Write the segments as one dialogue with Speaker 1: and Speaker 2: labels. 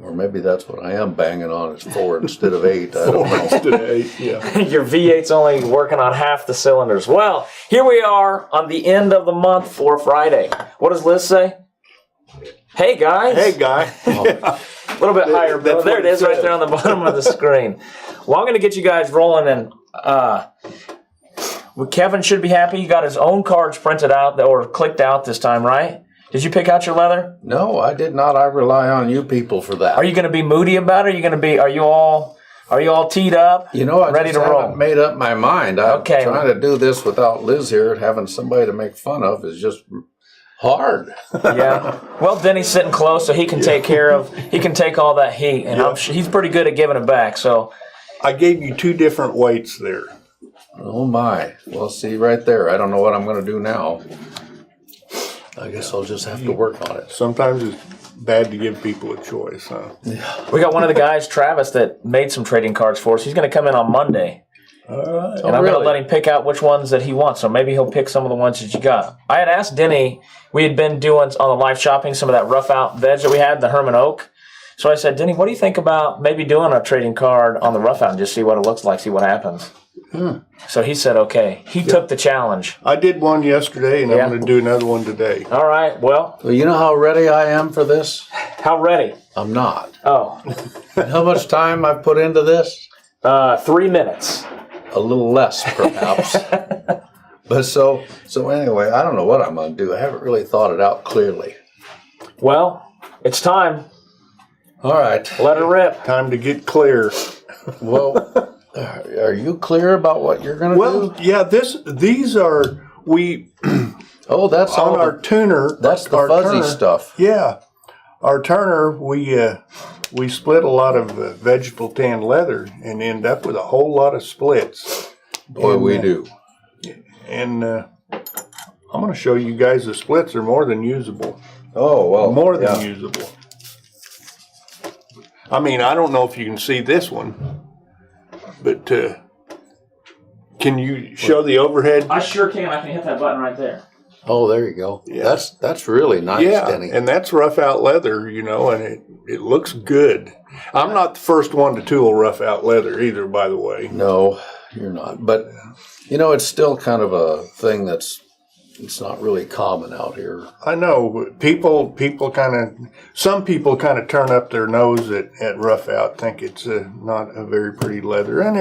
Speaker 1: Or maybe that's what I am banging on is 4 instead of 8. I don't know.
Speaker 2: Instead of 8, yeah.
Speaker 3: Your V8's only working on half the cylinders. Well, here we are on the end of the month for Friday. What does Liz say? Hey, guys.
Speaker 2: Hey, guy.
Speaker 3: A little bit higher, Bill. There it is right there on the bottom of the screen. Well, I'm going to get you guys rolling, and Kevin should be happy. He got his own cards printed out or clicked out this time, right? Did you pick out your leather?
Speaker 1: No, I did not. I rely on you people for that.
Speaker 3: Are you going to be moody about it? Are you all teed up?
Speaker 1: You know, I
Speaker 3: ready
Speaker 1: just
Speaker 3: to roll?
Speaker 1: haven't made up my mind. I'm
Speaker 3: Okay.
Speaker 1: trying to do this without Liz here. Having somebody to make fun of is just hard.
Speaker 3: Yeah. Well, Denny's sitting close, so he can take all that heat, and I'm sure he's pretty good at giving it back. So
Speaker 2: I gave you 2 different weights there.
Speaker 1: Oh, my. Well, see, right there. I don't know what I'm going to do now. I guess I'll just have to work on it.
Speaker 2: Sometimes it's bad to give people a choice, huh?
Speaker 3: we got one of the guys, Travis, that made some trading cards for us. He's going to come in on Monday.
Speaker 2: All right.
Speaker 3: And I'm going to let him pick out which ones that he wants. So maybe he'll pick some of the ones that you got. I had asked Denny, we had been doing on the live shopping some of that rough out veg that we had, the Herman Oak. So I said, Denny, what do you think about maybe doing a trading card on the rough out and just see what it looks like, see what happens? So he said, okay. He took the challenge.
Speaker 2: I did one yesterday, and I'm going to do another one today.
Speaker 3: All right. Well,
Speaker 1: You know how ready I am for this?
Speaker 3: how ready?
Speaker 1: I'm not.
Speaker 3: Oh,
Speaker 1: How much time I've put into this?
Speaker 3: 3 minutes.
Speaker 1: A little less, perhaps. But so anyway, I don't know what I'm going to do. I haven't really thought it out clearly.
Speaker 3: Well, it's time.
Speaker 1: All right.
Speaker 3: Let her rip.
Speaker 2: Time to get clear.
Speaker 1: Well, are you clear about what you're going to do?
Speaker 2: Yeah, these are,
Speaker 1: Oh, that's
Speaker 2: on
Speaker 1: all
Speaker 2: our tuner.
Speaker 1: That's the
Speaker 2: our
Speaker 1: fuzzy
Speaker 2: turner,
Speaker 1: stuff.
Speaker 2: Yeah. Our turner, we split a lot of vegetable tan leather and end up with a whole lot of splits.
Speaker 1: Boy, we do.
Speaker 2: And I'm going to show you guys the splits are more than usable.
Speaker 1: Oh, well.
Speaker 2: More than usable. I mean, I don't know if you can see this one, but can you show the overhead?
Speaker 3: I sure can. I can hit that button right there.
Speaker 1: Oh, there you go.
Speaker 2: Yeah.
Speaker 1: That's really nice, Denny.
Speaker 2: And that's rough out leather, and it looks good. I'm not the first one to tool rough out leather either, by the way.
Speaker 1: No, you're not. But, it's still kind of a thing it's not really common out here.
Speaker 2: I know some people kind of turn up their nose at rough out, think it's not a very pretty leather, and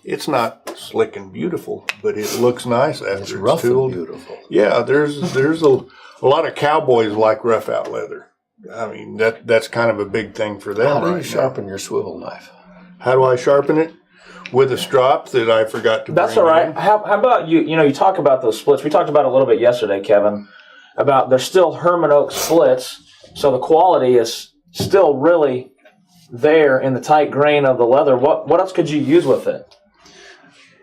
Speaker 2: it's not slick and beautiful, but it looks nice after it's
Speaker 1: rough
Speaker 2: tooled.
Speaker 1: and beautiful.
Speaker 2: Yeah, there's a lot of cowboys like rough out leather. I mean, that's kind of a big thing for them.
Speaker 1: How do you
Speaker 2: right
Speaker 1: sharpen your swivel knife?
Speaker 2: How do I sharpen it? With a strop that I forgot to
Speaker 3: That's
Speaker 2: bring
Speaker 3: all right.
Speaker 2: in.
Speaker 3: How about you? You talk about those splits. We talked about it a little bit yesterday, Kevin, about they're still Herman Oak splits, so the quality is still really there in the tight grain of the leather. What else could you use with it?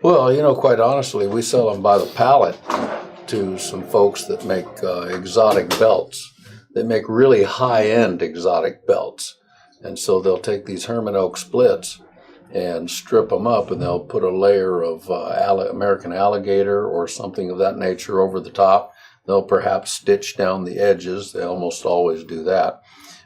Speaker 1: Well, quite honestly, we sell them by the pallet to some folks that make exotic belts. They make really high-end exotic belts. And so they'll take these Herman Oak splits and strip them up, and they'll put a layer of American alligator or something of that nature over the top. They'll perhaps stitch down the edges. They almost always do that.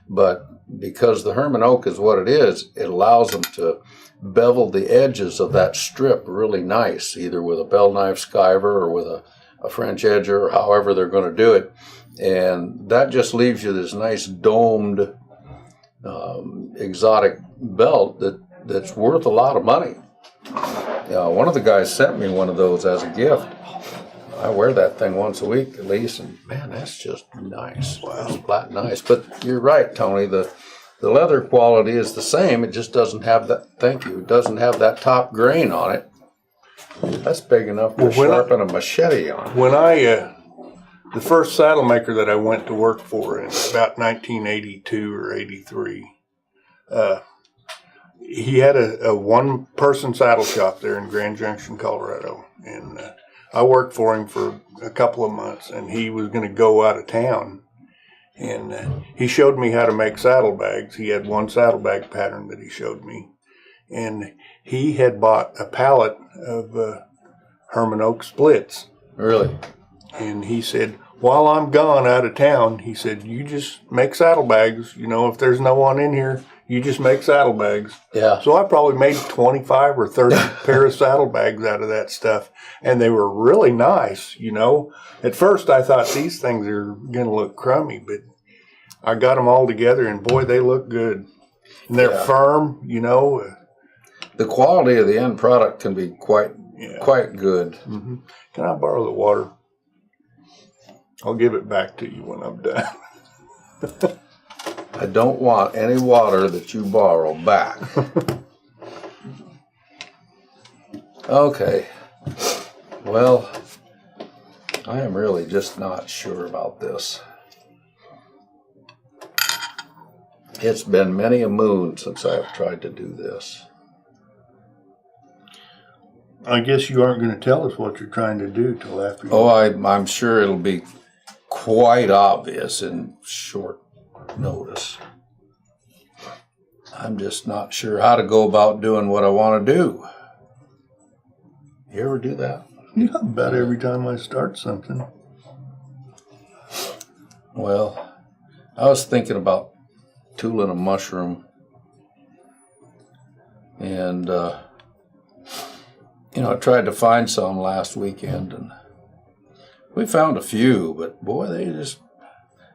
Speaker 1: But because the Herman Oak is what it is, it allows them to bevel the edges of that strip really nice, either with a bell knife skiver or with a French edger, or however they're going to do it. And that just leaves you this nice domed exotic belt that's worth a lot of money. One of the guys sent me one of those as a gift. I wear that thing once a week at least, and man, that's just nice. Wow. It's flat nice. But you're right, Tony. The leather quality is the same. It just doesn't have that. Thank you. It doesn't have that top grain on it. That's big enough to sharpen a machete on.
Speaker 2: When the first saddle maker that I went to work for in about 1982 or 83, he had a one-person saddle shop there in Grand Junction, Colorado, and I worked for him for a couple of months, and he was going to go out of town, and he showed me how to make saddlebags. He had one saddlebag pattern that he showed me, and he had bought a pallet of Herman Oak splits.
Speaker 1: Really?
Speaker 2: And he said, while I'm gone out of town, he said, you just make saddlebags. You know, if there's no one in here, you just make saddlebags.
Speaker 1: Yeah.
Speaker 2: So I probably made 25 or 30 pair of saddlebags out of that stuff. And they were really nice, you know. At first I thought these things are going to look crummy, but I got them all together and boy, they look good. And they're firm, you know.
Speaker 1: The quality of the end product can be quite good.
Speaker 2: Mm-hmm. Can I borrow the water? I'll give it back to you when I'm done.
Speaker 1: I don't want any water that you borrow back. Okay. Well, I am really just not sure about this. It's been many a moon since I've tried to do this.
Speaker 2: I guess you aren't going to tell us what you're trying to do till after.
Speaker 1: Oh, I'm sure it'll be quite obvious in short notice. I'm just not sure how to go about doing what I want to do. You ever do that?
Speaker 2: Yeah, about every time I start something.
Speaker 1: Well, I was thinking about tooling a mushroom. And, I tried to find some last weekend. And we found a few, but boy,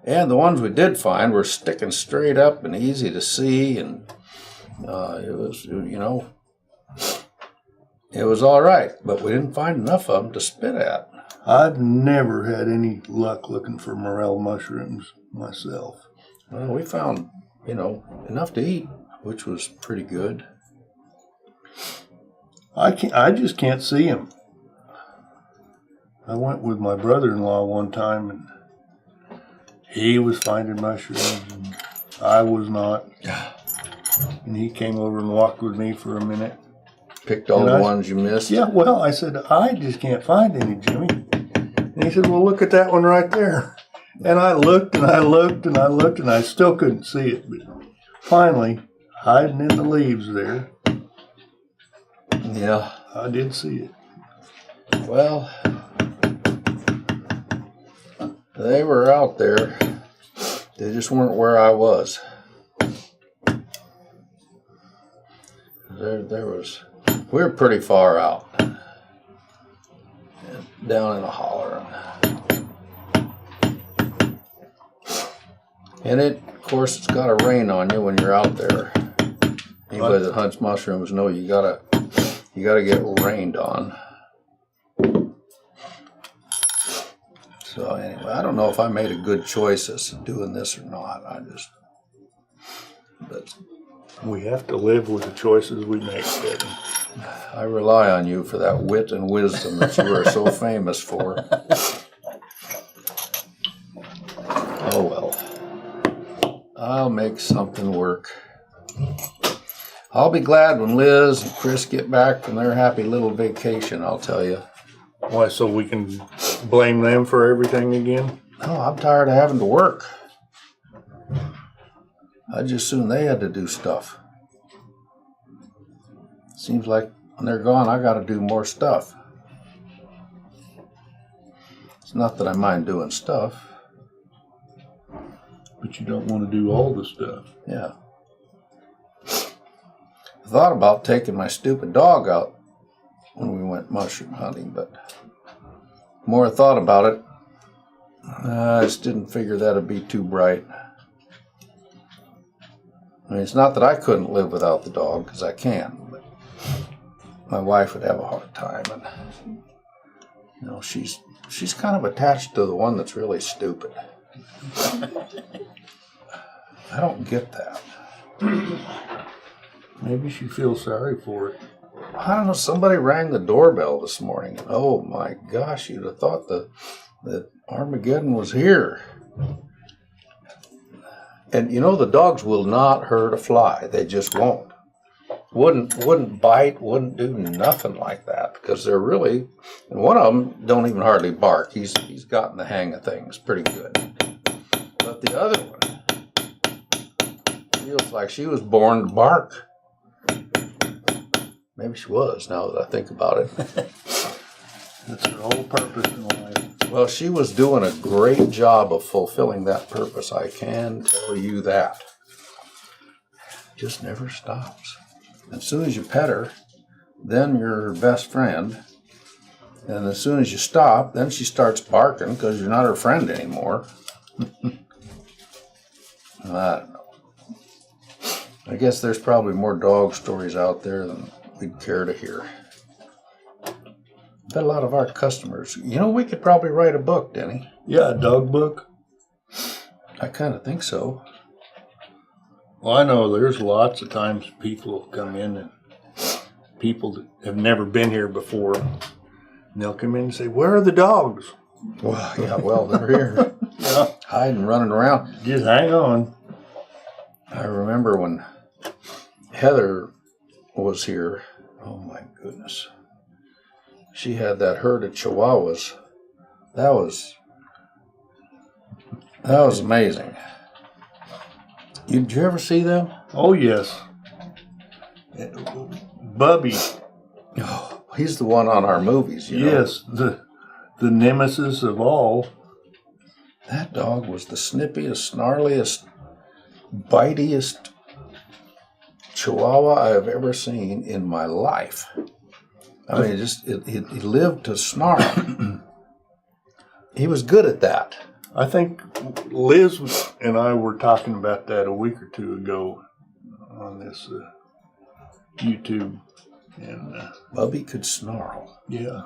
Speaker 1: and the ones we did find were sticking straight up and easy to see. And it was all right, but we didn't find enough of them to spit at.
Speaker 2: I've never had any luck looking for morel mushrooms myself.
Speaker 1: Well, we found, enough to eat, which was pretty good.
Speaker 2: I just can't see them. I went with my brother-in-law one time, and he was finding mushrooms, and I was not. And he came over and walked with me for a minute.
Speaker 1: Picked all the ones you missed?
Speaker 2: Yeah, well, I said, I just can't find any, Jimmy. And he said, well, look at that one right there. And I looked and I looked and I looked and I still couldn't see it. But finally, hiding in the leaves there,
Speaker 1: yeah,
Speaker 2: I did see it.
Speaker 1: Well, they were out there. They just weren't where I was. We were pretty far out, down in a holler. And of course, it's got to rain on you when you're out there. Anybody that hunts mushrooms know you gotta get rained on. So anyway, I don't know if I made a good choice as to doing this or not. But
Speaker 2: we have to live with the choices we make, Kevin.
Speaker 1: I rely on you for that wit and wisdom that you are so famous for. Oh well. I'll make something work. I'll be glad when Liz and Chris get back from their happy little vacation, I'll tell you.
Speaker 2: Why, so we can blame them for everything again?
Speaker 1: No, I'm tired of having to work. I'd just soon they had to do stuff. Seems like when they're gone, I got to do more stuff. It's not that I mind doing stuff.
Speaker 2: But you don't want to do all the stuff.
Speaker 1: Yeah. I thought about taking my stupid dog out when we went mushroom hunting, but the more I thought about it, I just didn't figure that'd be too bright. I mean, it's not that I couldn't live without the dog, because I can, but my wife would have a hard time, and she's kind of attached to the one that's really stupid. I don't get that.
Speaker 2: Maybe she feels sorry for it.
Speaker 1: I don't know, somebody rang the doorbell this morning. Oh my gosh, you'd have thought that Armageddon was here. And the dogs will not hurt a fly. They just won't. Wouldn't bite, wouldn't do nothing like that, because they're really, and one of them don't even hardly bark. He's gotten the hang of things pretty good. But the other one feels like she was born to bark. Maybe she was, now that I think about it.
Speaker 2: That's her whole purpose in life.
Speaker 1: Well, she was doing a great job of fulfilling that purpose. I can tell you that. Just never stops. As soon as you pet her, then you're her best friend. And as soon as you stop, then she starts barking because you're not her friend anymore. I don't know. I guess there's probably more dog stories out there than we'd care to hear. Bet a lot of our customers, we could probably write a book, Denny.
Speaker 2: Yeah, a dog book.
Speaker 1: I kind of think so.
Speaker 2: Well, I know there's lots of times people come in and people that have never been here before, and they'll come in and say, "Where are the dogs?"
Speaker 1: Well, they're here.
Speaker 2: Yeah.
Speaker 1: Hiding, running around.
Speaker 2: Just hang on.
Speaker 1: I remember when Heather was here. Oh my goodness. She had that herd of Chihuahuas. That was amazing. Did you ever see them?
Speaker 2: Oh, yes. Bubby.
Speaker 1: Oh, he's the one on our movies,
Speaker 2: Yes, the nemesis of all.
Speaker 1: That dog was the snippiest, snarliest, bitiest Chihuahua I have ever seen in my life. I mean, he lived to snarl. He was good at that.
Speaker 2: I think Liz and I were talking about that a week or two ago on this YouTube. And
Speaker 1: Bubby could snarl.
Speaker 2: yeah.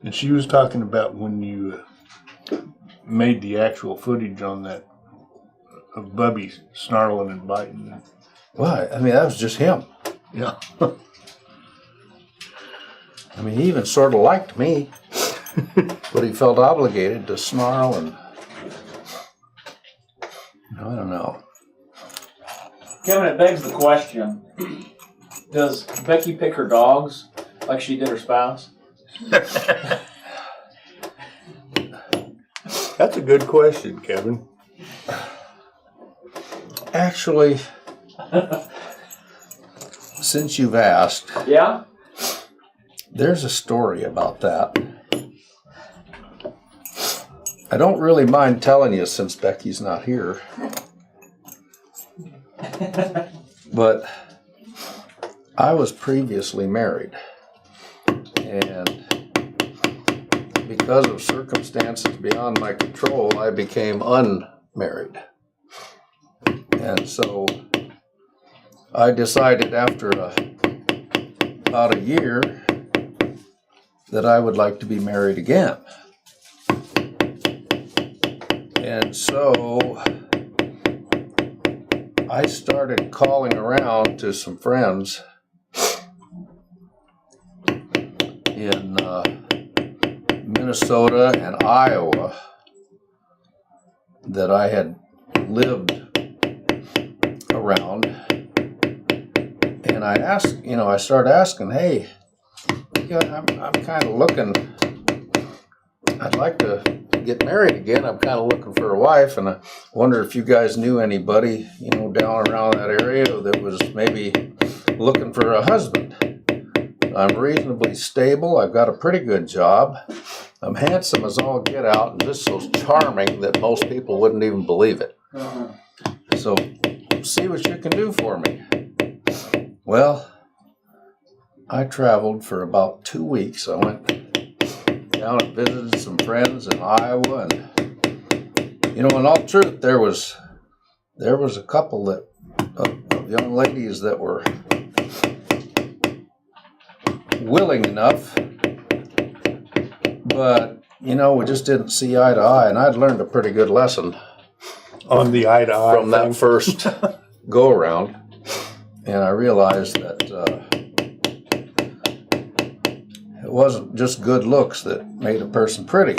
Speaker 2: And she was talking about when you made the actual footage on that of Bubby snarling and biting.
Speaker 1: Why? I mean, that was just him.
Speaker 2: Yeah.
Speaker 1: I mean, he even sort of liked me, but he felt obligated to snarl and I don't know.
Speaker 3: Kevin, it begs the question, does Becky pick her dogs like she did her spouse?
Speaker 2: That's a good question, Kevin.
Speaker 1: Actually, since you've asked,
Speaker 3: Yeah?
Speaker 1: there's a story about that. I don't really mind telling you since Becky's not here. But I was previously married. And because of circumstances beyond my control, I became unmarried. And so I decided after about a year that I would like to be married again. And so I started calling around to some friends in Minnesota and Iowa that I had lived around. And I asked, I started asking, hey, I'm kind of looking, I'd like to get married again. I'm kind of looking for a wife, and I wonder if you guys knew anybody, down around that area that was maybe looking for a husband. I'm reasonably stable. I've got a pretty good job. I'm handsome as all get out, and just so charming that most people wouldn't even believe it. So, see what you can do for me. Well, I traveled for about 2 weeks. I went down and visited some friends in Iowa, and in all truth, there was a couple of young ladies that were willing enough, but we just didn't see eye to eye, and I'd learned a pretty good lesson
Speaker 2: On the eye to eye
Speaker 1: from that first go around, and I realized that it wasn't just good looks that made a person pretty.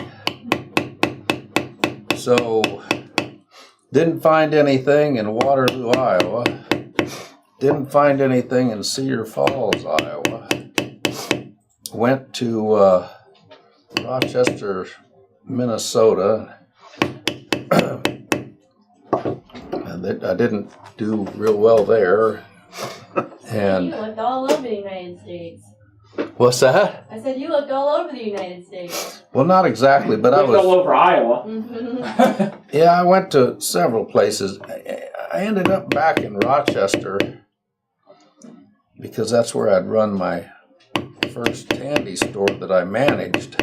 Speaker 1: So, didn't find anything in Waterloo, Iowa. Didn't find anything in Cedar Falls, Iowa. Went to Rochester, Minnesota. And I didn't do real well there. And
Speaker 4: you looked all over the United States.
Speaker 1: What's that?
Speaker 4: I said you looked all over the United States.
Speaker 1: Well, not exactly, but I
Speaker 3: Looked all
Speaker 1: was.
Speaker 3: over Iowa.
Speaker 1: Yeah, I went to several places. I ended up back in Rochester because that's where I'd run my first candy store that I managed.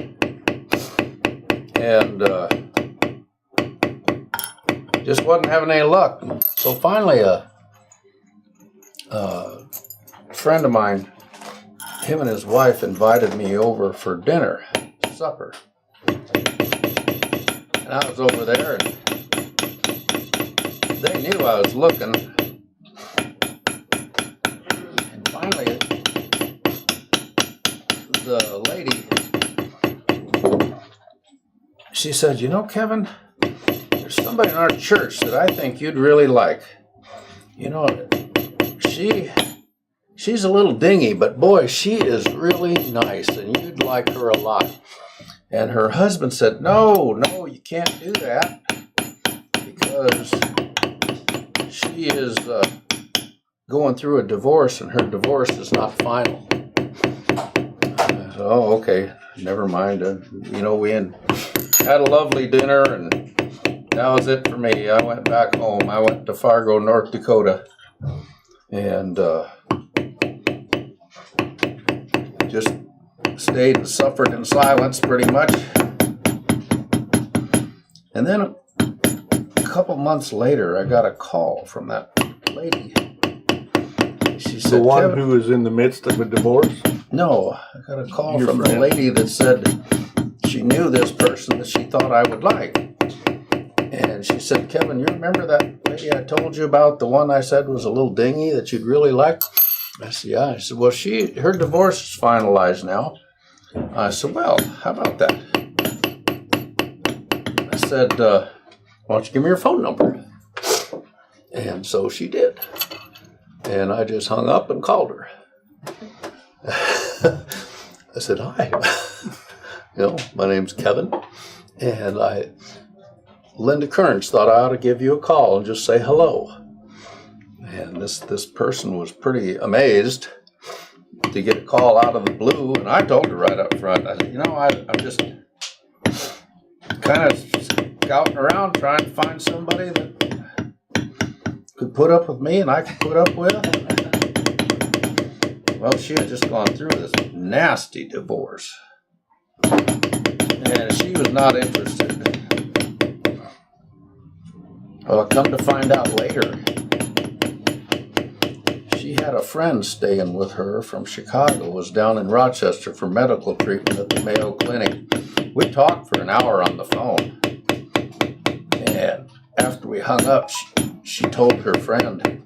Speaker 1: And just wasn't having any luck. So finally, a friend of mine, him and his wife invited me over for dinner, supper. And I was over there, and they knew I was looking. And finally, the lady, she said, "You know, Kevin, there's somebody in our church that I think you'd really like. You know, she's a little dingy, but boy, she is really nice, and you'd like her a lot." And her husband said, no, you can't do that because she is going through a divorce, and her divorce is not final. I said, oh, okay, never mind. We had a lovely dinner, and that was it for me. I went back home. I went to Fargo, North Dakota, and just stayed and suffered in silence pretty much. And then a couple months later, I got a call from that lady. She said,
Speaker 2: The one
Speaker 1: Kevin,
Speaker 2: who was in the midst of a divorce?
Speaker 1: no, I got a call
Speaker 2: Your
Speaker 1: from the
Speaker 2: friend.
Speaker 1: lady that said she knew this person that she thought I would like. And she said, Kevin, you remember that lady I told you about, the one I said was a little dingy that you'd really like? I said, yeah. I said, well, her divorce is finalized now. I said, well, how about that? I said, why don't you give me your phone number? And so she did. And I just hung up and called her. I said, hi. My name's Kevin. And Linda Kearns thought I ought to give you a call and just say hello. And this person was pretty amazed to get a call out of the blue, and I told her right up front, I said, I'm just kind of scouting around trying to find somebody that could put up with me and I could put up with. Well, she had just gone through this nasty divorce, and she was not interested. Well, come to find out later, she had a friend staying with her from Chicago, was down in Rochester for medical treatment at the Mayo Clinic. We talked for an hour on the phone. And after we hung up, she told her friend,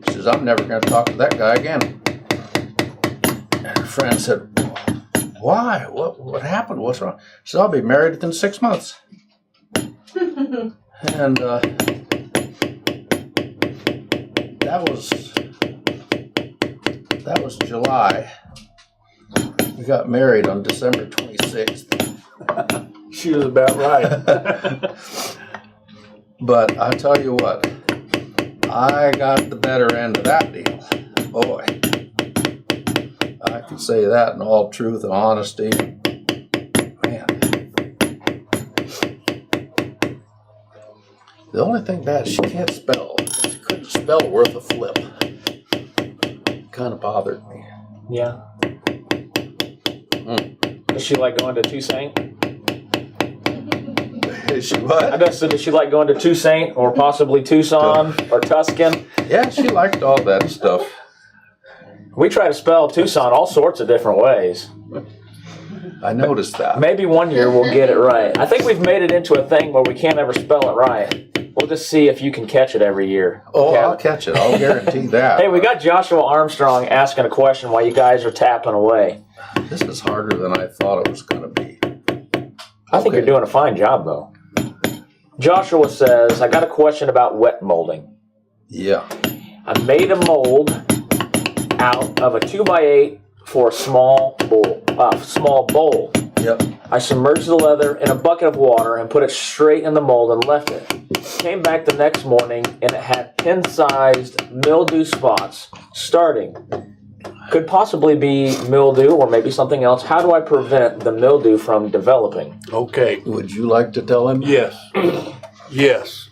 Speaker 1: she says, I'm never going to talk to that guy again. And her friend said, why? What happened? What's wrong? She said, I'll be married within 6 months. And that was July. We got married on December 26th.
Speaker 2: She was about right.
Speaker 1: But I tell you what, I got the better end of that deal. Boy, I can say that in all truth and honesty. Man. The only thing bad, she can't spell. She couldn't spell worth a flip. Kind of bothered me.
Speaker 3: Yeah. Does she like going to Toussaint?
Speaker 1: Is she what?
Speaker 3: I guess, does she like going to Toussaint or possibly Tucson or Tuscan?
Speaker 1: Yeah, she liked all that stuff.
Speaker 3: We try to spell Tucson all sorts of different ways.
Speaker 1: I noticed that.
Speaker 3: Maybe one year we'll get it right. I think we've made it into a thing where we can't ever spell it right. We'll just see if you can catch it every year.
Speaker 1: Oh,
Speaker 3: Okay.
Speaker 1: I'll catch it. I'll guarantee that.
Speaker 3: Hey, we got Joshua Armstrong asking a question while you guys are tapping away.
Speaker 1: This is harder than I thought it was going to be.
Speaker 3: I think you're doing a fine job, though. Joshua says, I got a question about wet molding.
Speaker 1: Yeah.
Speaker 3: I made a mold out of a 2x8 for a small bowl.
Speaker 1: Yep.
Speaker 3: I submerged the leather in a bucket of water and put it straight in the mold and left it. Came back the next morning and it had pin-sized mildew spots starting could possibly be mildew or maybe something else. How do I prevent the mildew from developing?
Speaker 2: Okay.
Speaker 1: Would you like to tell him?
Speaker 2: Yes. Yes.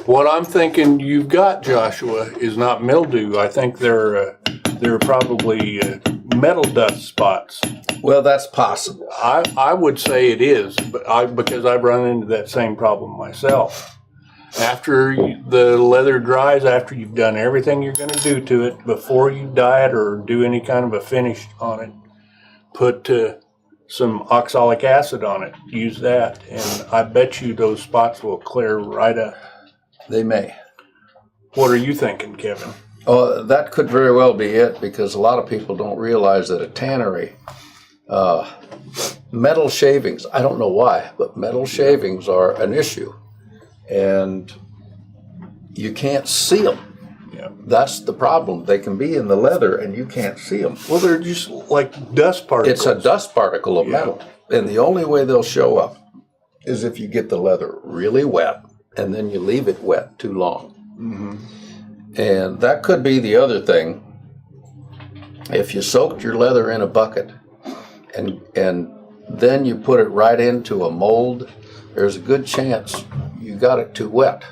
Speaker 2: What I'm thinking you've got, Joshua, is not mildew. I think they're probably metal dust spots.
Speaker 1: Well, that's possible.
Speaker 2: I would say it is, but because I've run into that same problem myself. After the leather dries, after you've done everything you're going to do to it, before you dye it or do any kind of a finish on it, put some oxalic acid on it. Use that, and I bet you those spots will clear right up.
Speaker 1: They may.
Speaker 2: What are you thinking, Kevin?
Speaker 1: Oh, that could very well be it, because a lot of people don't realize that a tannery, metal shavings, I don't know why, but metal shavings are an issue. And you can't see them.
Speaker 2: Yeah.
Speaker 1: That's the problem. They can be in the leather and you can't see them.
Speaker 2: Well, they're just like dust particles.
Speaker 1: It's a dust particle of metal. And the only way they'll show up is if you get the leather really wet and then you leave it wet too long.
Speaker 2: Mm-hmm.
Speaker 1: And that could be the other thing. If you soaked your leather in a bucket and then you put it right into a mold, there's a good chance you got it too wet.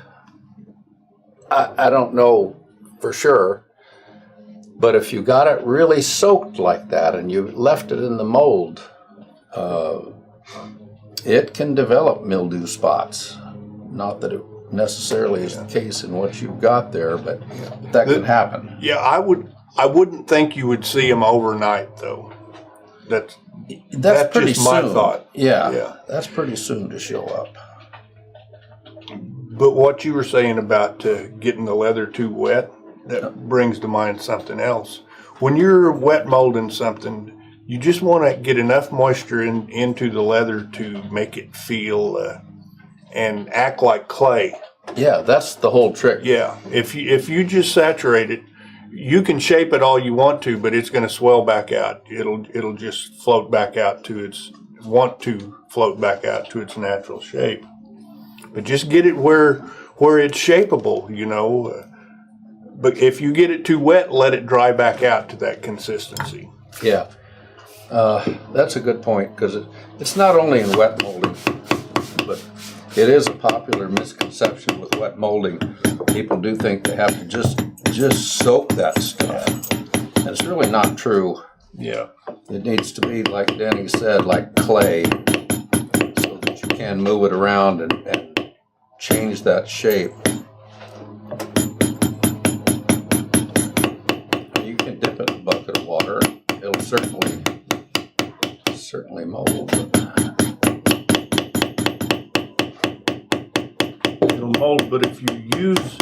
Speaker 1: I don't know for sure, but if you got it really soaked like that and you left it in the mold, it can develop mildew spots. Not that it necessarily is the case in what you've got there, but that can happen.
Speaker 2: Yeah, I wouldn't think you would see them overnight, though. That's
Speaker 1: pretty
Speaker 2: just my
Speaker 1: soon.
Speaker 2: thought.
Speaker 1: Yeah, that's pretty soon to show up.
Speaker 2: But what you were saying about getting the leather too wet, that brings to mind something else. When you're wet molding something, you just want to get enough moisture into the leather to make it feel and act like clay.
Speaker 1: Yeah, that's the whole trick.
Speaker 2: Yeah, if you just saturate it, you can shape it all you want to, but it's going to swell back out. It'll just float back out to its natural shape. But just get it where it's shapeable, you know. But if you get it too wet, let it dry back out to that consistency.
Speaker 1: Yeah, that's a good point, because it's not only in wet molding, but it is a popular misconception with wet molding. People do think they have to just soak that stuff. And it's really not true.
Speaker 2: Yeah.
Speaker 1: It needs to be, like Denny said, like clay, so that you can move it around and change that shape. You can dip it in a bucket of water. It'll certainly mold.
Speaker 2: It'll mold, but if you use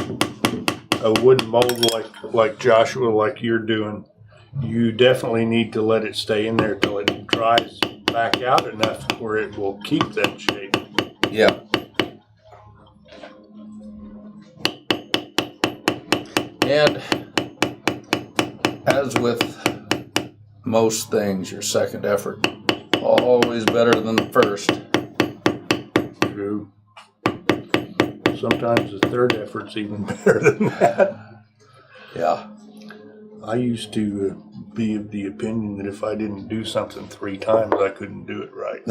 Speaker 2: a wooden mold like Joshua, like you're doing, you definitely need to let it stay in there till it dries back out enough where it will keep that shape.
Speaker 1: Yeah. And as with most things, your second effort always better than the first.
Speaker 2: True. Sometimes the third effort's even better than that.
Speaker 1: Yeah.
Speaker 2: I used to be of the opinion that if I didn't do something 3 times, I couldn't do it right.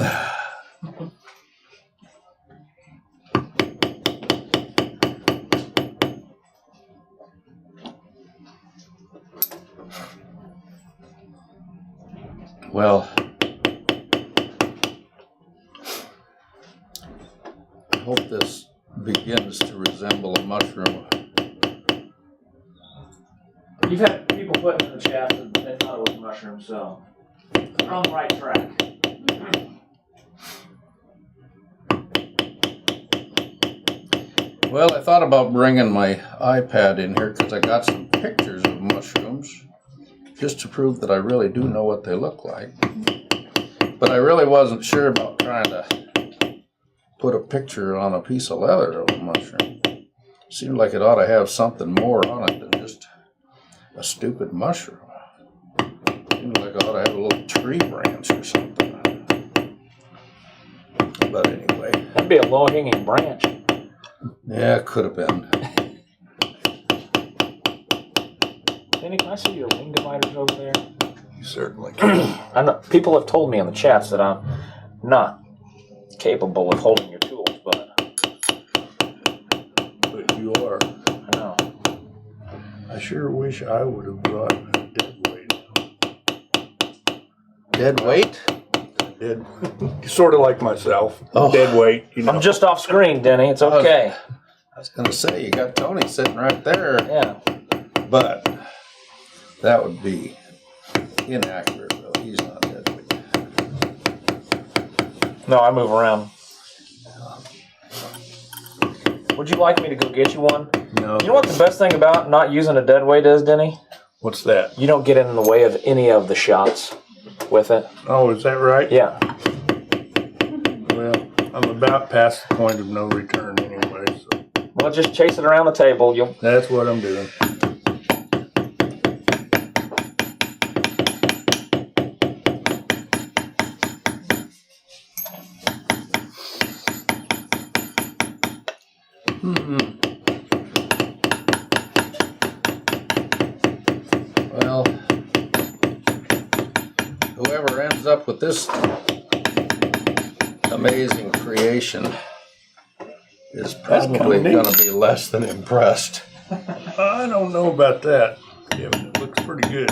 Speaker 1: Well, I hope this begins to resemble a mushroom.
Speaker 3: You've had people put in the chat that they thought it was mushroom, so you're on the right track.
Speaker 1: Well, I thought about bringing my iPad in here because I got some pictures of mushrooms, just to prove that I really do know what they look like. But I really wasn't sure about trying to put a picture on a piece of leather of a mushroom. Seemed like it ought to have something more on it than just a stupid mushroom. Seemed like it ought to have a little tree branch or something. But anyway.
Speaker 3: That'd be a low-hanging branch.
Speaker 1: Yeah, it could have been.
Speaker 3: Danny, can I see your wing dividers over there?
Speaker 2: You certainly can.
Speaker 3: I know people have told me in the chats that I'm not capable of holding your tools, but
Speaker 2: You are.
Speaker 3: I know.
Speaker 2: I sure wish I would have brought a dead weight.
Speaker 1: Dead weight?
Speaker 2: Dead, sort of like myself.
Speaker 1: Oh.
Speaker 2: Dead weight, you know.
Speaker 3: I'm just off screen, Denny. It's okay.
Speaker 1: I was going to say, you got Tony sitting right there.
Speaker 3: Yeah.
Speaker 1: But that would be inaccurate, though. He's not dead weight.
Speaker 3: No, I move around. Would you like me to go get you one?
Speaker 2: No.
Speaker 3: You know what the best thing about not using a dead weight is, Denny?
Speaker 2: What's that?
Speaker 3: You don't get in the way of any of the shots with it.
Speaker 2: Oh, is that right?
Speaker 3: Yeah.
Speaker 2: Well, I'm about past the point of no return anyway, so
Speaker 3: Well, just chase it around the table. You'll.
Speaker 2: that's what I'm doing.
Speaker 1: Well, whoever ends up with this amazing creation is probably
Speaker 2: kinda neat.
Speaker 1: going to be less than impressed.
Speaker 2: I don't know about that. Yeah, but it looks pretty good.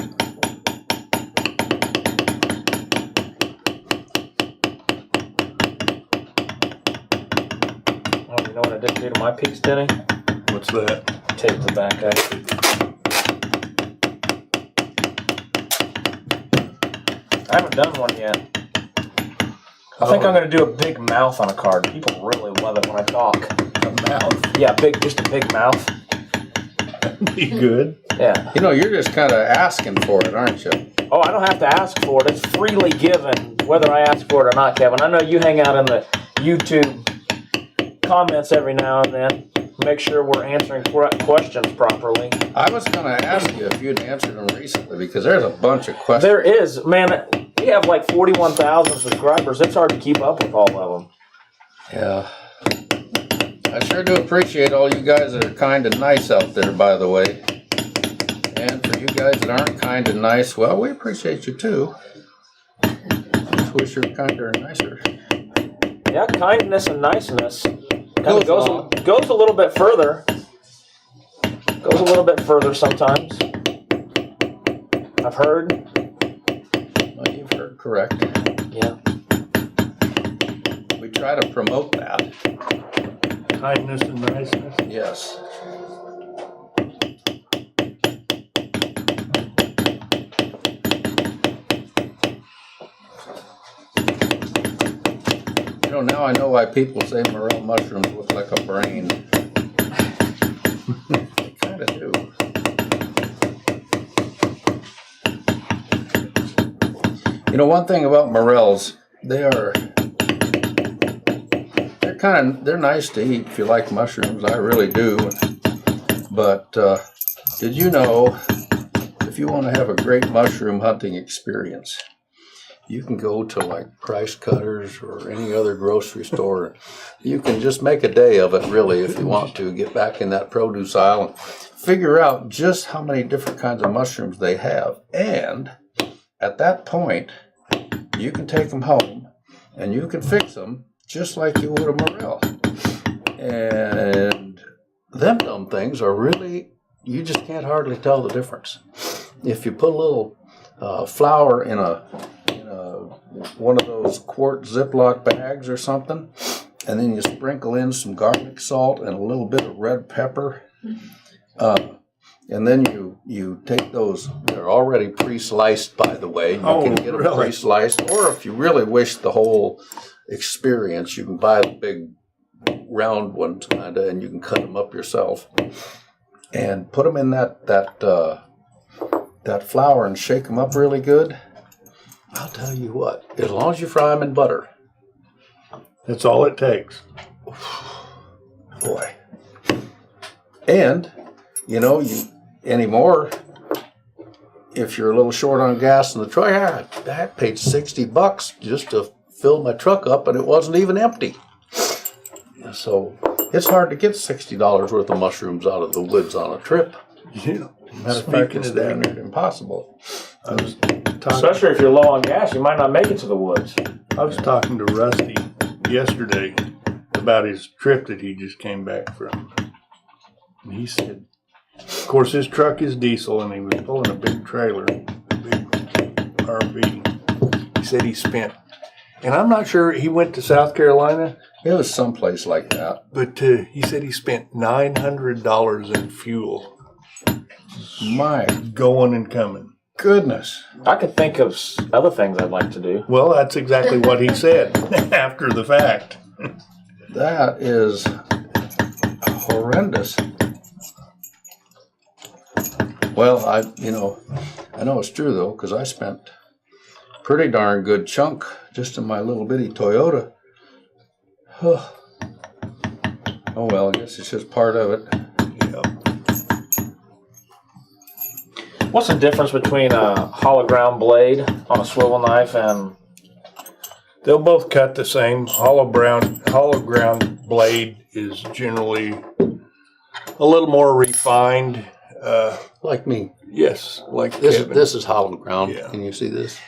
Speaker 3: Oh, you know what I did do to my piece, Denny?
Speaker 2: What's that?
Speaker 3: Tape the back out. I haven't done one yet. I think I'm going to do a big mouth on a card. People really love it when I talk.
Speaker 2: A mouth.
Speaker 3: Yeah, just a big mouth.
Speaker 2: Be good.
Speaker 3: Yeah.
Speaker 1: You know, you're just kind of asking for it, aren't you?
Speaker 3: Oh, I don't have to ask for it. It's freely given, whether I ask for it or not, Kevin. I know you hang out in the YouTube comments every now and then. Make sure we're answering questions properly.
Speaker 1: I was going to ask you if you'd answered them recently because there's a bunch of questions.
Speaker 3: There is, man. We have like 41,000 subscribers. It's hard to keep up with all of them.
Speaker 1: Yeah. I sure do appreciate all you guys that are kind and nice out there, by the way. And for you guys that aren't kind and nice, well, we appreciate you too. Just wish you were kinder and nicer.
Speaker 3: Yeah, kindness and niceness kind of
Speaker 1: Goes on.
Speaker 3: goes a little bit further. Goes a little bit further sometimes. I've heard.
Speaker 1: Well, you've heard correct.
Speaker 3: Yeah.
Speaker 1: We try to promote that.
Speaker 2: Kindness and niceness.
Speaker 1: Yes. You know, now I know why people say morel mushrooms look like a brain. They kind of do. You know, one thing about morels, they're nice to eat if you like mushrooms. I really do. But did you know, if you want to have a great mushroom hunting experience, you can go to like Price Cutters or any other grocery store. You can just make a day of it, really, if you want to. Get back in that produce aisle and figure out just how many different kinds of mushrooms they have. And at that point, you can take them home and you can fix them just like you would a morel. And them dumb things are really, you just can't hardly tell the difference. If you put a little flour in one of those quart Ziploc bags or something, and then you sprinkle in some garlic salt and a little bit of red pepper, and then you take those, they're already pre-sliced, by the way. You can get them
Speaker 2: really?
Speaker 1: pre-sliced, or if you really wish the whole experience, you can buy the big round ones, kinda, and you can cut them up yourself and put them in that flour and shake them up really good. I'll tell you what, as long as you fry them in butter.
Speaker 2: That's all it takes.
Speaker 1: Boy. And, you know, anymore, if you're a little short on gas in the truck, I paid $60 just to fill my truck up, and it wasn't even empty. So it's hard to get $60 worth of mushrooms out of the woods on a trip.
Speaker 2: Yeah.
Speaker 1: Matter of fact, it's damn near impossible.
Speaker 2: I was
Speaker 3: Especially if you're low on gas, you might not make it to the woods.
Speaker 2: I was talking to Rusty yesterday about his trip that he just came back from. And he said, of course, his truck is diesel, and he was pulling a big trailer, a big RV. He said he spent, and I'm not sure, he went to South Carolina,
Speaker 1: It was someplace like that.
Speaker 2: but he said he spent $900 in fuel
Speaker 1: My
Speaker 2: going and coming.
Speaker 1: goodness.
Speaker 3: I could think of other things I'd like to do.
Speaker 2: Well, that's exactly what he said after the fact.
Speaker 1: That is horrendous. Well, I know it's true though, because I spent a pretty darn good chunk just in my little bitty Toyota. Oh well, I guess it's just part of it.
Speaker 2: Yeah.
Speaker 3: What's the difference between a hollow ground blade on a swivel knife and...
Speaker 2: They'll both cut the same. Hollow ground blade is generally a little more refined.
Speaker 1: Like me.
Speaker 2: Yes, like
Speaker 1: This
Speaker 2: Kevin.
Speaker 1: this is hollow ground.
Speaker 2: Yeah.
Speaker 1: Can you see this?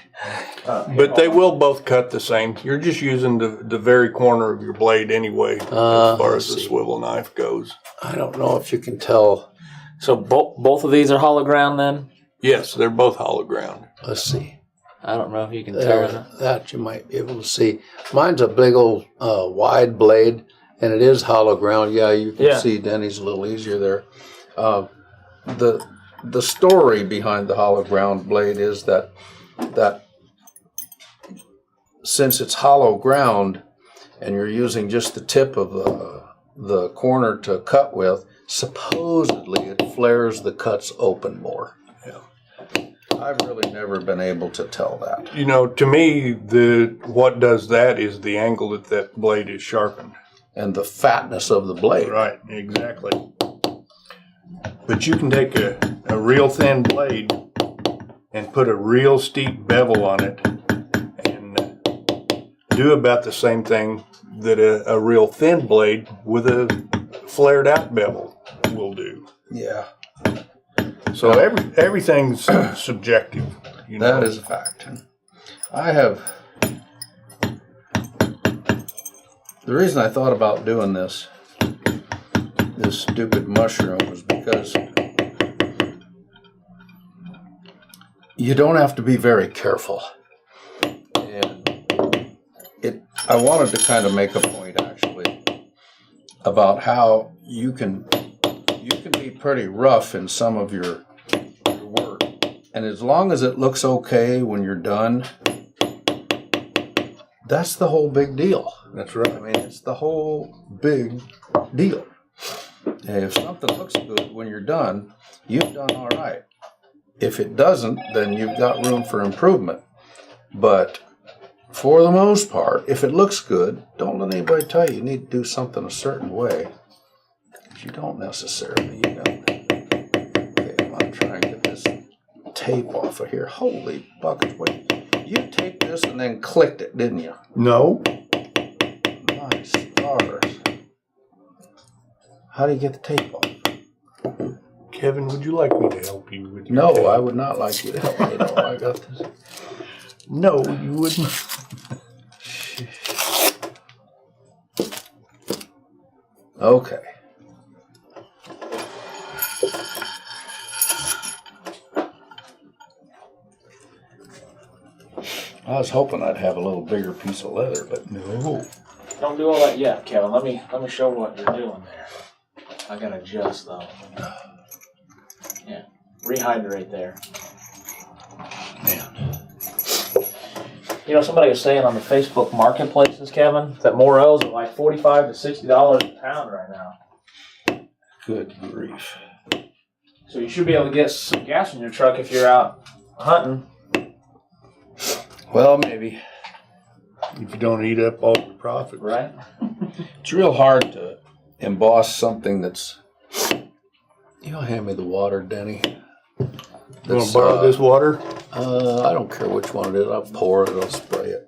Speaker 2: But they will both cut the same. You're just using the very corner of your blade anyway, as far as the
Speaker 1: let's see.
Speaker 2: swivel knife goes.
Speaker 1: I don't know if you can tell.
Speaker 3: So both of these are hollow ground then?
Speaker 2: Yes, they're both hollow ground.
Speaker 1: Let's see.
Speaker 3: I don't know if you can
Speaker 1: There, that you might be able to see. Mine's a big old wide blade, and it is hollow ground. Yeah, you can see Denny's a little easier there. The story behind the hollow ground blade is that since it's hollow ground and you're using just the tip of the corner to cut with, supposedly it flares the cuts open more.
Speaker 2: Yeah.
Speaker 1: I've really never been able to tell that.
Speaker 2: You know, to me, what does that is the angle that blade is sharpened.
Speaker 1: And the fatness of the blade.
Speaker 2: Right, exactly. But you can take a real thin blade and put a real steep bevel on it and do about the same thing that a real thin blade with a flared out bevel will do.
Speaker 1: Yeah,
Speaker 2: So everything's subjective. You know?
Speaker 1: that is a fact. I have. The reason I thought about doing this stupid mushroom was because you don't have to be very careful. And I wanted to kind of make a point actually about how you can be pretty rough in some of your work. And as long as it looks okay when you're done, that's the whole big deal.
Speaker 2: That's right.
Speaker 1: I mean, it's the whole big deal. And if something looks good when you're done, you've done all right. If it doesn't, then you've got room for improvement. But for the most part, if it looks good, don't let anybody tell you need to do something a certain way. You don't necessarily. Okay, I'm going to try and get this tape off of here. Holy buckets. Wait. You taped this and then clicked it, didn't you?
Speaker 2: No.
Speaker 1: My stars. How do you get the tape off?
Speaker 2: Kevin, would you like me to help you with your
Speaker 1: No,
Speaker 2: tape?
Speaker 1: I would not like you to help me. No, I got this.
Speaker 2: No, you wouldn't.
Speaker 1: Okay. I was hoping I'd have a little bigger piece of leather, but no.
Speaker 3: Don't do all that yet, Kevin. Let me show what you're doing there. I gotta adjust though. Yeah, rehydrate there.
Speaker 1: Man.
Speaker 3: You know, somebody was saying on the Facebook marketplaces, Kevin, that Morels are like $45 to $60 a pound right now.
Speaker 1: Good grief.
Speaker 3: So you should be able to get some gas in your truck if you're out hunting.
Speaker 1: Well, maybe.
Speaker 2: If you don't eat up all the profit.
Speaker 3: Right?
Speaker 1: It's real hard to emboss something that's... You'll hand me the water, Denny.
Speaker 2: You want to borrow this water?
Speaker 1: I don't care which one it is. I'll pour it, I'll spray it.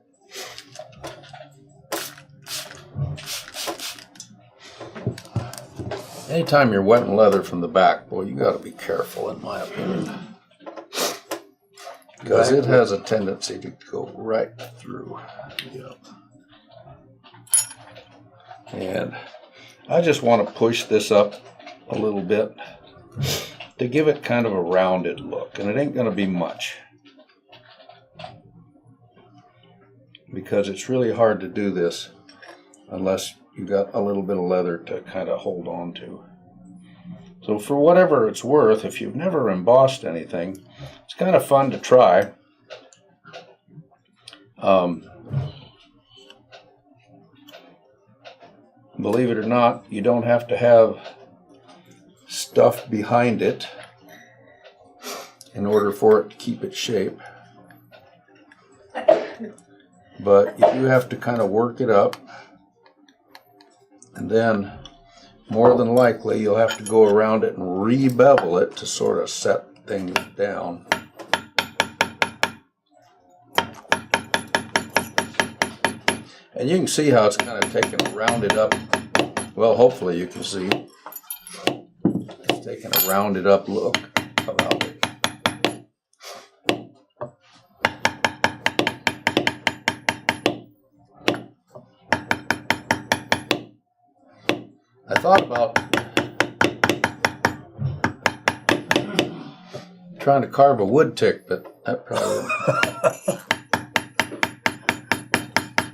Speaker 1: Anytime you're wetting leather from the back, boy, you got to be careful, in my opinion. Because it has a tendency to go right through. Yep. And I just want to push this up a little bit to give it kind of a rounded look. And it ain't going to be much, because it's really hard to do this unless you got a little bit of leather to kind of hold on to. So for whatever it's worth, if you've never embossed anything, it's kind of fun to try. Believe it or not, you don't have to have stuff behind it in order for it to keep its shape. But you do have to kind of work it up, and then more than likely you'll have to go around it and re-bevel it to sort of set things down. And you can see how it's kind of taken a rounded up, well, hopefully you can see, it's taking a rounded up look about it. I thought about trying to carve a wood tick, but that probably...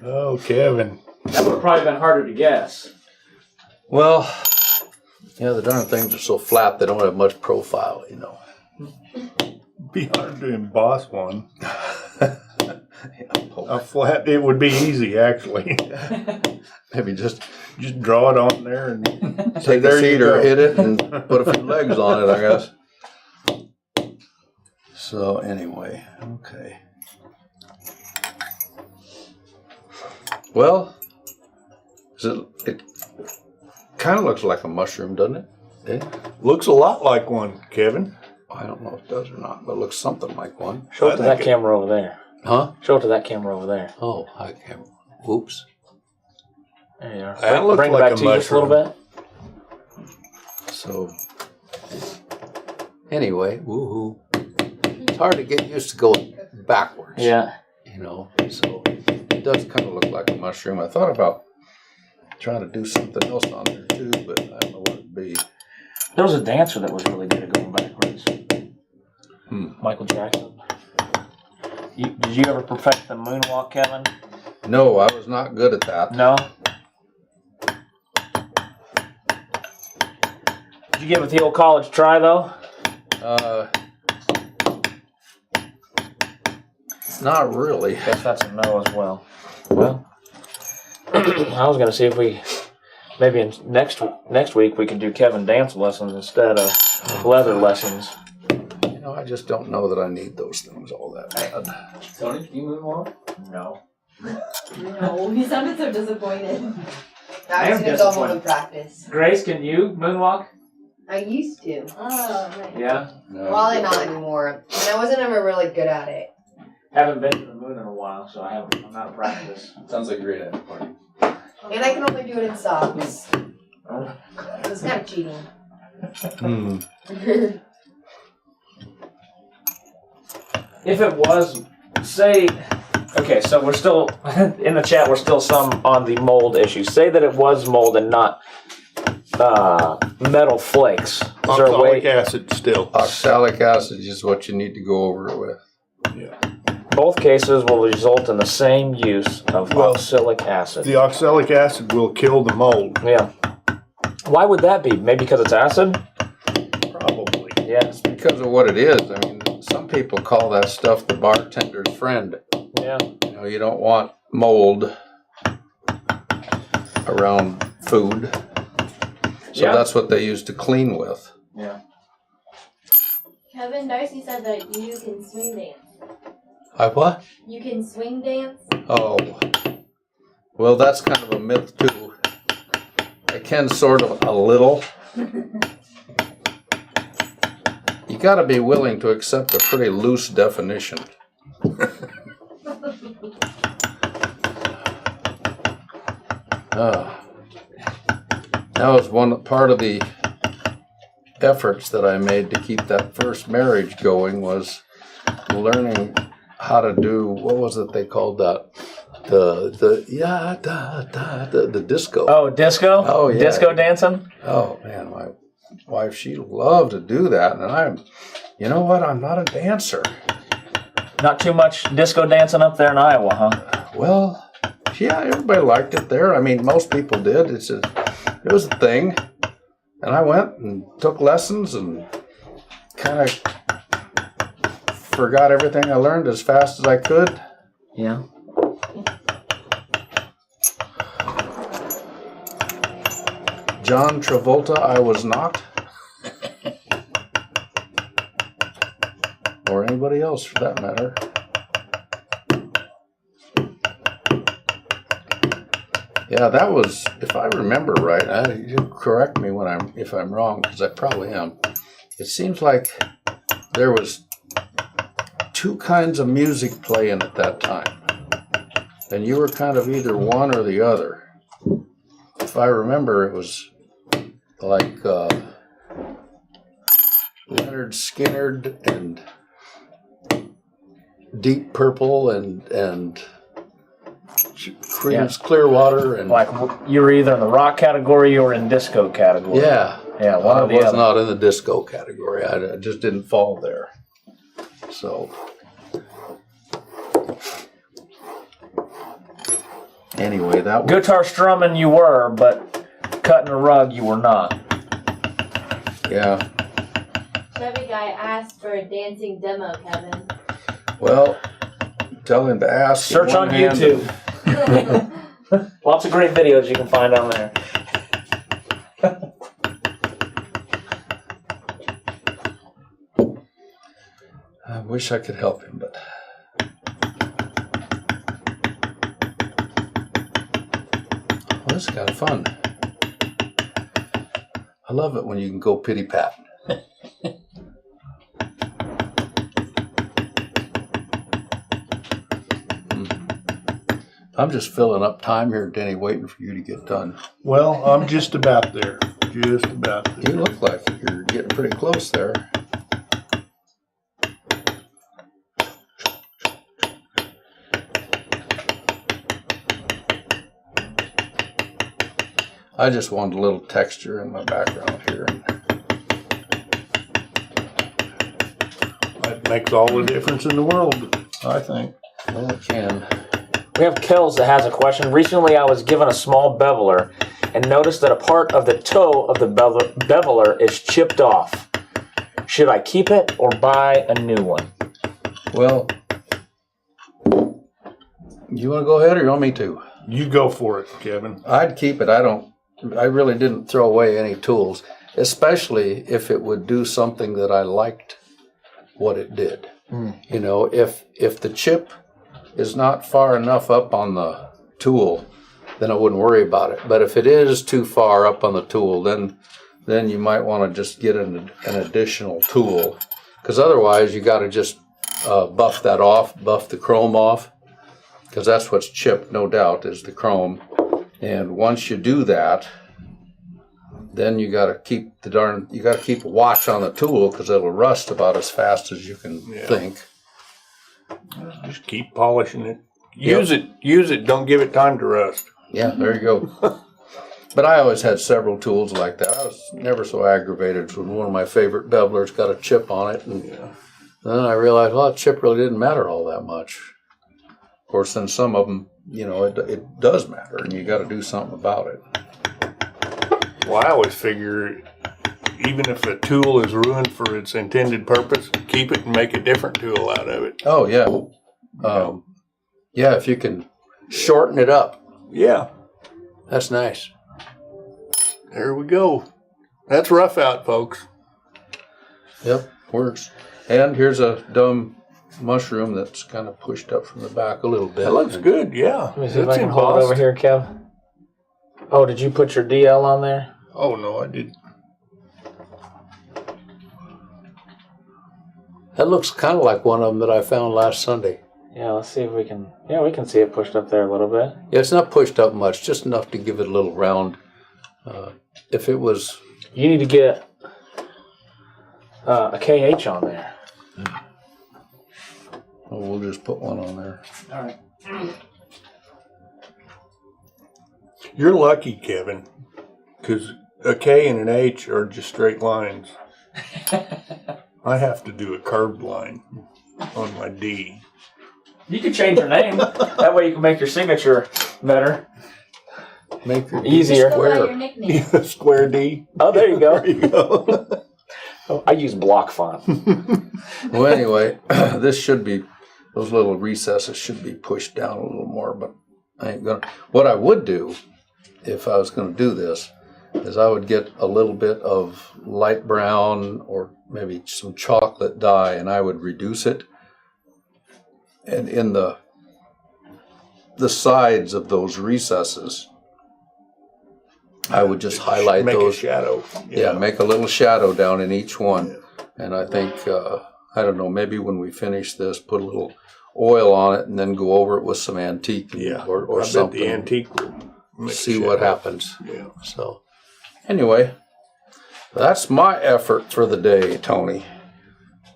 Speaker 2: Oh, Kevin.
Speaker 3: That would have probably been harder to guess.
Speaker 1: Well, yeah, the darn things are so flat they don't have much profile, you know.
Speaker 2: Be hard to emboss one.
Speaker 1: Yeah,
Speaker 2: A flat, it would be easy actually.
Speaker 1: maybe just
Speaker 2: Draw it on there and
Speaker 1: take the seat or hit it and put a few legs on it, I guess. So anyway, okay. Well, it kind of looks like a mushroom, doesn't it?
Speaker 2: Looks a lot like one, Kevin.
Speaker 1: I don't know if it does or not, but it looks something like one.
Speaker 3: Show it to that camera over there.
Speaker 1: Huh?
Speaker 3: Show it to that camera over there.
Speaker 1: Oh, I can't. Oops.
Speaker 3: There you are.
Speaker 2: That looks
Speaker 3: Bring it
Speaker 2: like
Speaker 3: back
Speaker 2: a
Speaker 3: to you just a little
Speaker 2: mushroom.
Speaker 3: bit.
Speaker 1: So, anyway, woohoo. It's hard to get used to going backwards.
Speaker 3: Yeah.
Speaker 1: You know, so it does kind of look like a mushroom. I thought about trying to do something else on there too, but I don't know what it'd be.
Speaker 3: There was a dancer that was really good at going backwards. Michael Jackson. Did you ever perfect the moonwalk, Kevin?
Speaker 1: No, I was not good at that.
Speaker 3: No? Did you give it the old college try, though?
Speaker 1: Not really.
Speaker 3: Guess that's a no as well. Well, I was going to see if we, maybe next week we could do Kevin dance lessons instead of leather lessons.
Speaker 1: You know, I just don't know that I need those things all that bad.
Speaker 3: Tony, can you move on? No.
Speaker 4: No, he sounded so disappointed.
Speaker 5: I was gonna go home and practice.
Speaker 3: Grace, can you moonwalk?
Speaker 5: I used to.
Speaker 4: Oh, nice.
Speaker 3: Yeah.
Speaker 1: No,
Speaker 5: Probably not anymore. And I wasn't ever really good at it.
Speaker 3: Haven't been to the moon in a while, so I'm not in practice.
Speaker 6: Sounds like a great idea, party.
Speaker 5: And I can only do it in socks.
Speaker 3: Oh.
Speaker 5: So it's kind of cheating.
Speaker 3: If it was, say, okay, so we're still, in the chat, we're still some on the mold issue. Say that it was mold and not metal flakes. Is there a
Speaker 2: Oxalic
Speaker 3: way?
Speaker 2: acid still.
Speaker 1: Oxalic acid is what you need to go over it with.
Speaker 3: Both cases will result in the same use of oxalic acid.
Speaker 2: The oxalic acid will kill the mold.
Speaker 3: Yeah. Why would that be? Maybe because it's acid?
Speaker 2: Probably.
Speaker 3: Yes.
Speaker 1: Because of what it is. I mean, some people call that stuff the bartender's friend.
Speaker 3: Yeah.
Speaker 1: You know, you don't want mold around food. So
Speaker 3: Yeah.
Speaker 1: that's what they used to clean with.
Speaker 3: Yeah.
Speaker 4: Kevin Darcy said that you can swing dance.
Speaker 1: I what?
Speaker 4: You can swing dance?
Speaker 1: Oh. Well, that's kind of a myth too. I can sort of a little. You got to be willing to accept a pretty loose definition. That was one part of the efforts that I made to keep that first marriage going, was learning how to do, what was it they called that? The disco.
Speaker 3: Oh, disco?
Speaker 1: Oh, yeah.
Speaker 3: Disco dancing?
Speaker 1: Oh man, my wife, she loved to do that, and you know what? I'm not a dancer.
Speaker 3: Not too much disco dancing up there in Iowa, huh?
Speaker 1: Well, yeah, everybody liked it there. I mean, most people did. It was a thing, and I went and took lessons and kind of forgot everything I learned as fast as I could.
Speaker 3: Yeah.
Speaker 1: John Travolta, I was not. Or anybody else for that matter. Yeah, that was, if I remember right, you correct me if I'm wrong, because I probably am. It seems like there was two kinds of music playing at that time. And you were kind of either one or the other. If I remember, it was like Leonard Skinner and Deep Purple and Creedence Clearwater, and
Speaker 3: Like you were either in the rock category or in disco category.
Speaker 1: yeah,
Speaker 3: One
Speaker 1: I
Speaker 3: or the
Speaker 1: was
Speaker 3: other.
Speaker 1: not in the disco category. I just didn't fall there. So anyway, that was,
Speaker 3: Guitar strumming you were, but cutting a rug you were not.
Speaker 1: yeah.
Speaker 4: Chevy guy asked for a dancing demo, Kevin.
Speaker 1: Well, tell him to ask.
Speaker 3: Search on YouTube. Lots of great videos you can find on there.
Speaker 1: I wish I could help him, but well, this is kind of fun. I love it when you can go pity pat. I'm just filling up time here, Denny, waiting for you to get done.
Speaker 2: Well, I'm just about there. Just about there.
Speaker 1: You look like you're getting pretty close there. I just wanted a little texture in my background here.
Speaker 2: That makes all the difference in the world, I think.
Speaker 1: Well, it can.
Speaker 3: We have Kells that has a question. Recently, I was given a small beveler and noticed that a part of the toe of the beveler is chipped off. Should I keep it or buy a new one?
Speaker 1: Well, you want to go ahead or you want me to?
Speaker 2: You go for it, Kevin.
Speaker 1: I'd keep it. I really didn't throw away any tools, especially if it would do something that I liked what it did. You know, if the chip is not far enough up on the tool, then I wouldn't worry about it. But if it is too far up on the tool, then you might want to just get an additional tool, because otherwise you got to just buff that off, buff the chrome off, because that's what's chipped, no doubt, is the chrome. And once you do that, then you got to keep keep a watch on the tool, because it'll rust about as fast as you can think.
Speaker 2: Just keep polishing it. Use it. Don't give it time to rust.
Speaker 1: Yeah, there you go. But I always had several tools like that. I was never so aggravated when one of my favorite bevelers got a chip on it. And then I realized, well, that chip really didn't matter all that much. Of course, then some of them, you know, it does matter, and you got to do something about it.
Speaker 2: Well, I always figure, even if a tool is ruined for its intended purpose, keep it and make a different tool out of it.
Speaker 1: Oh, yeah. Yeah, if you can shorten it up.
Speaker 2: Yeah.
Speaker 1: That's nice.
Speaker 2: There we go. That's rough out, folks.
Speaker 1: Yep, works. And here's a dumb mushroom that's kind of pushed up from the back a little bit.
Speaker 2: That looks good, yeah.
Speaker 3: Let me see if I can hold it over here, Kev. Oh, did you put your DL on there?
Speaker 2: Oh, no, I didn't.
Speaker 1: That looks kind of like one of them that I found last Sunday.
Speaker 3: Yeah, let's see if we can. Yeah, we can see it pushed up there a little bit.
Speaker 1: Yeah, it's not pushed up much, just enough to give it a little round. If it was...
Speaker 3: You need to get a KH on there.
Speaker 1: Well, we'll just put one on there.
Speaker 3: All right.
Speaker 2: You're lucky, Kevin, because a K and an H are just straight lines. I have to do a curved line on my D.
Speaker 3: You can change your name. That way you can make your signature better.
Speaker 1: Make your
Speaker 3: Easier.
Speaker 4: Go by your
Speaker 1: square.
Speaker 4: nickname.
Speaker 2: Square D.
Speaker 3: Oh, there you go.
Speaker 2: There you go.
Speaker 3: I use block font.
Speaker 1: Well, anyway, this should be, those little recesses should be pushed down a little more, but I ain't gonna. What I would do, if I was gonna do this, is I would get a little bit of light brown or maybe some chocolate dye, and I would reduce it. And in the sides of those recesses, I would just highlight
Speaker 2: Make
Speaker 1: those.
Speaker 2: a shadow.
Speaker 1: Yeah, make a little shadow down in each one. And I think, I don't know, maybe when we finish this, put a little oil on it and then go over it with some antique or
Speaker 2: I
Speaker 1: something.
Speaker 2: bet the antique will make a
Speaker 1: See what
Speaker 2: shadow.
Speaker 1: happens.
Speaker 2: Yeah.
Speaker 1: So, anyway, that's my effort for the day, Tony.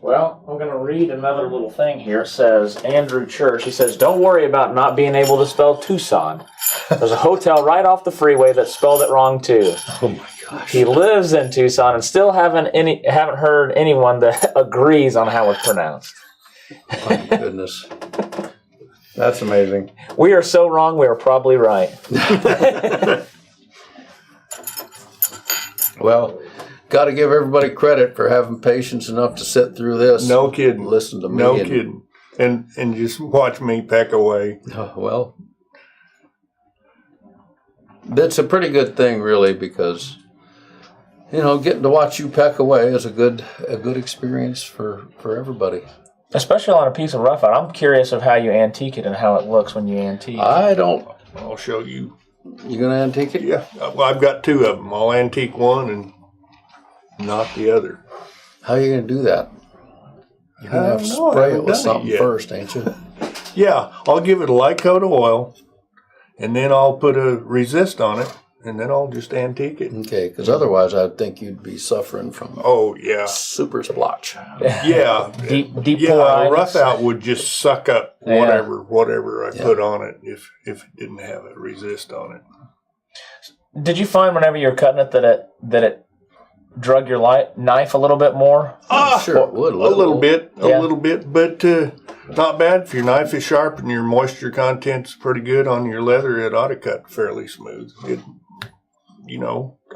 Speaker 3: Well, I'm going to read another little thing here. It says, Andrew Church, he says, don't worry about not being able to spell Tucson. There's a hotel right off the freeway that spelled it wrong, too.
Speaker 1: Oh, my gosh.
Speaker 3: He lives in Tucson and still haven't heard anyone that agrees on how it's pronounced.
Speaker 1: My goodness. That's amazing.
Speaker 3: We are so wrong, we are probably right.
Speaker 1: Well, got to give everybody credit for having patience enough to sit through this.
Speaker 2: No kidding.
Speaker 1: Listen to me.
Speaker 2: No kidding. And just watch me peck away.
Speaker 1: Well, it's a pretty good thing, really, because getting to watch you peck away is a good experience for everybody.
Speaker 3: Especially on a piece of rough out. I'm curious of how you antique it and how it looks when you antique.
Speaker 1: I don't.
Speaker 2: I'll show you.
Speaker 1: You gonna antique it?
Speaker 2: Yeah. Well, I've got two of them. I'll antique one and not the other.
Speaker 1: How are you gonna do that? You're gonna have to
Speaker 2: I
Speaker 1: spray it
Speaker 2: haven't
Speaker 1: with
Speaker 2: done it
Speaker 1: something
Speaker 2: yet.
Speaker 1: first, ain't you?
Speaker 2: Yeah. I'll give it a light coat of oil, and then I'll put a resist on it, and then I'll just antique it.
Speaker 1: Okay, because otherwise I'd think you'd be suffering from
Speaker 2: Oh, yeah.
Speaker 1: super splotch.
Speaker 2: Yeah.
Speaker 3: Deep
Speaker 2: Yeah,
Speaker 3: poritis.
Speaker 2: a rough out would just suck up
Speaker 3: Yeah.
Speaker 2: whatever I
Speaker 1: Yeah.
Speaker 2: put on it if it didn't have a resist on it.
Speaker 3: Did you find whenever you were cutting it that it drug your knife a little bit more?
Speaker 1: Sure, it would.
Speaker 2: A little bit,
Speaker 3: Yeah.
Speaker 2: but not bad. If your knife is sharp and your moisture content's pretty good on your leather, it ought to cut fairly smooth.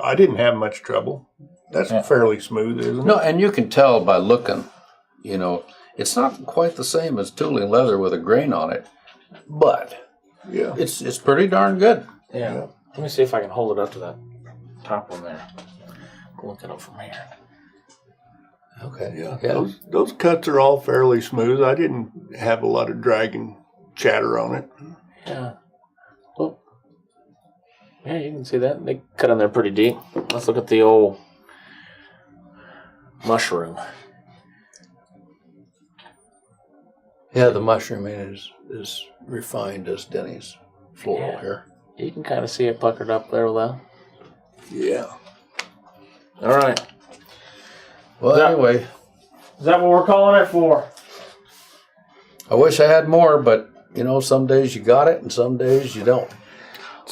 Speaker 2: I didn't have much trouble. That's fairly smooth, isn't it?
Speaker 1: No, and you can tell by looking. It's not quite the same as tooling leather with a grain on it, but
Speaker 2: Yeah.
Speaker 1: it's pretty darn good.
Speaker 3: Yeah. Let me see if I can hold it up to that top one there. Look it up from here.
Speaker 1: Okay.
Speaker 2: Yeah. Those cuts are all fairly smooth. I didn't have a lot of dragging chatter on it.
Speaker 3: Yeah. Well, yeah, you can see that. They cut in there pretty deep. Let's look at the old mushroom.
Speaker 1: Yeah, the mushrooming is refined as Denny's floral here.
Speaker 3: You can kind of see it puckered up there with that.
Speaker 2: Yeah.
Speaker 3: All right.
Speaker 1: Well, anyway,
Speaker 3: Is that what we're calling it for?
Speaker 1: I wish I had more, but some days you got it and some days you don't.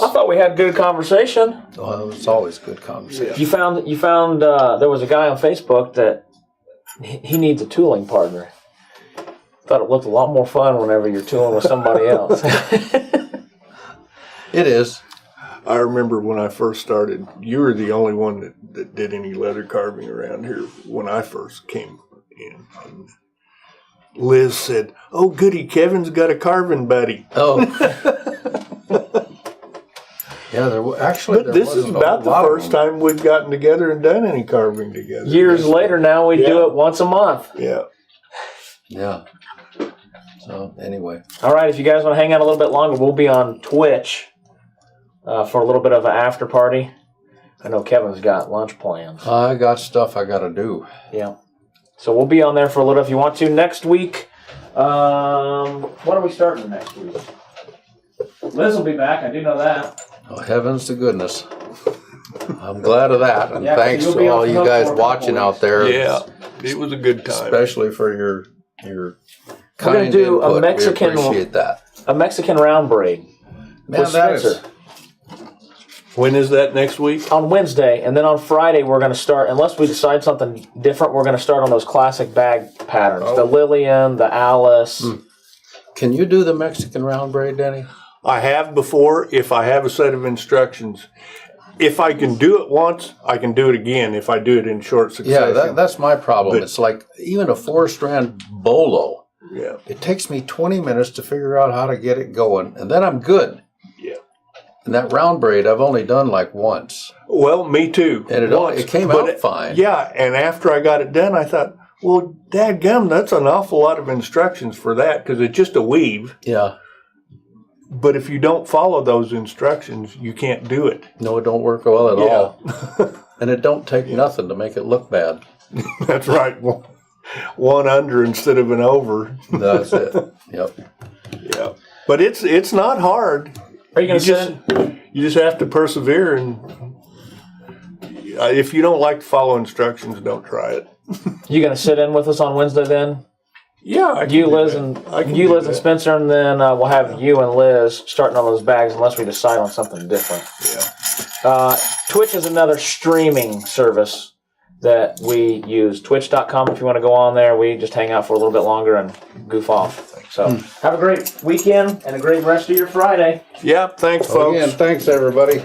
Speaker 3: I thought we had good conversation.
Speaker 1: Well, it's always good conversation.
Speaker 3: You found there was a guy on Facebook that he needs a tooling partner. Thought it looked a lot more fun whenever you're tooling with somebody else.
Speaker 1: It is.
Speaker 2: I remember when I first started, you were the only one that did any leather carving around here when I first came in. And Liz said, "Oh, goody, Kevin's got a carving buddy."
Speaker 1: Oh. Yeah,
Speaker 2: But this is about the first time we've gotten together and done any carving together.
Speaker 3: Years later now, we do it once a month.
Speaker 2: Yeah.
Speaker 1: Yeah. So, anyway.
Speaker 3: All right, if you guys want to hang out a little bit longer, we'll be on Twitch for a little bit of an after party. I know Kevin's got lunch plans.
Speaker 1: I got stuff I got to do.
Speaker 3: Yeah. So we'll be on there for a little if you want to. Next week, what are we starting next week? Liz will be back, I do know that.
Speaker 1: Oh, heavens to goodness. I'm glad of that. And
Speaker 3: Yeah,
Speaker 1: thanks
Speaker 3: you'll
Speaker 1: to
Speaker 3: be
Speaker 1: all
Speaker 3: off the
Speaker 1: you
Speaker 3: hook
Speaker 1: guys
Speaker 3: for a couple
Speaker 1: watching
Speaker 3: weeks.
Speaker 1: out there.
Speaker 2: Yeah. It was a good time.
Speaker 1: Especially for your
Speaker 3: We're gonna
Speaker 1: kind
Speaker 3: do a
Speaker 1: input.
Speaker 3: Mexican-
Speaker 1: We appreciate that.
Speaker 3: A Mexican round braid
Speaker 1: Man,
Speaker 3: with
Speaker 1: that
Speaker 3: Spencer
Speaker 1: is,
Speaker 2: When is that next week?
Speaker 3: on Wednesday, and then on Friday we're gonna start. Unless we decide something different, we're gonna start on those classic bag patterns: the Lillian, the Alice.
Speaker 1: can you do the Mexican round braid, Denny?
Speaker 2: I have before, if I have a set of instructions. If I can do it once, I can do it again if I do it in short succession.
Speaker 1: Yeah, that's my problem.
Speaker 2: But-
Speaker 1: It's like even a 4-strand bolo.
Speaker 2: Yeah.
Speaker 1: It takes me 20 minutes to figure out how to get it going, and then I'm good.
Speaker 2: Yeah.
Speaker 1: And that round braid I've only done like once.
Speaker 2: Well, me too.
Speaker 1: And it came
Speaker 2: But
Speaker 1: out fine.
Speaker 2: Yeah, and after I got it done, I thought, well, dadgum, that's an awful lot of instructions for that because it's just a weave.
Speaker 1: Yeah.
Speaker 2: But if you don't follow those instructions, you can't do it.
Speaker 1: No, it don't work well at
Speaker 2: Yeah.
Speaker 1: all. And it don't take nothing to make it look bad.
Speaker 2: That's right. One under instead of an over.
Speaker 1: That's it. Yep.
Speaker 2: Yeah. But it's not hard.
Speaker 3: Are you gonna sit in?
Speaker 2: You just have to persevere, and if you don't like to follow instructions, don't try it.
Speaker 3: You gonna sit in with us on Wednesday then?
Speaker 2: Yeah, I can
Speaker 3: You,
Speaker 2: do
Speaker 3: Liz,
Speaker 2: that.
Speaker 3: and
Speaker 2: I can
Speaker 3: you,
Speaker 2: do
Speaker 3: Liz, and
Speaker 2: that.
Speaker 3: Spencer, and then we'll have you and Liz starting on those bags, unless we decide on something different.
Speaker 2: Yeah.
Speaker 3: Twitch is another streaming service that we use. Twitch.com. If you want to go on there, we just hang out for a little bit longer and goof off. So have a great weekend and a great rest of your Friday.
Speaker 2: Yeah. Thanks, folks.
Speaker 1: Again, thanks everybody.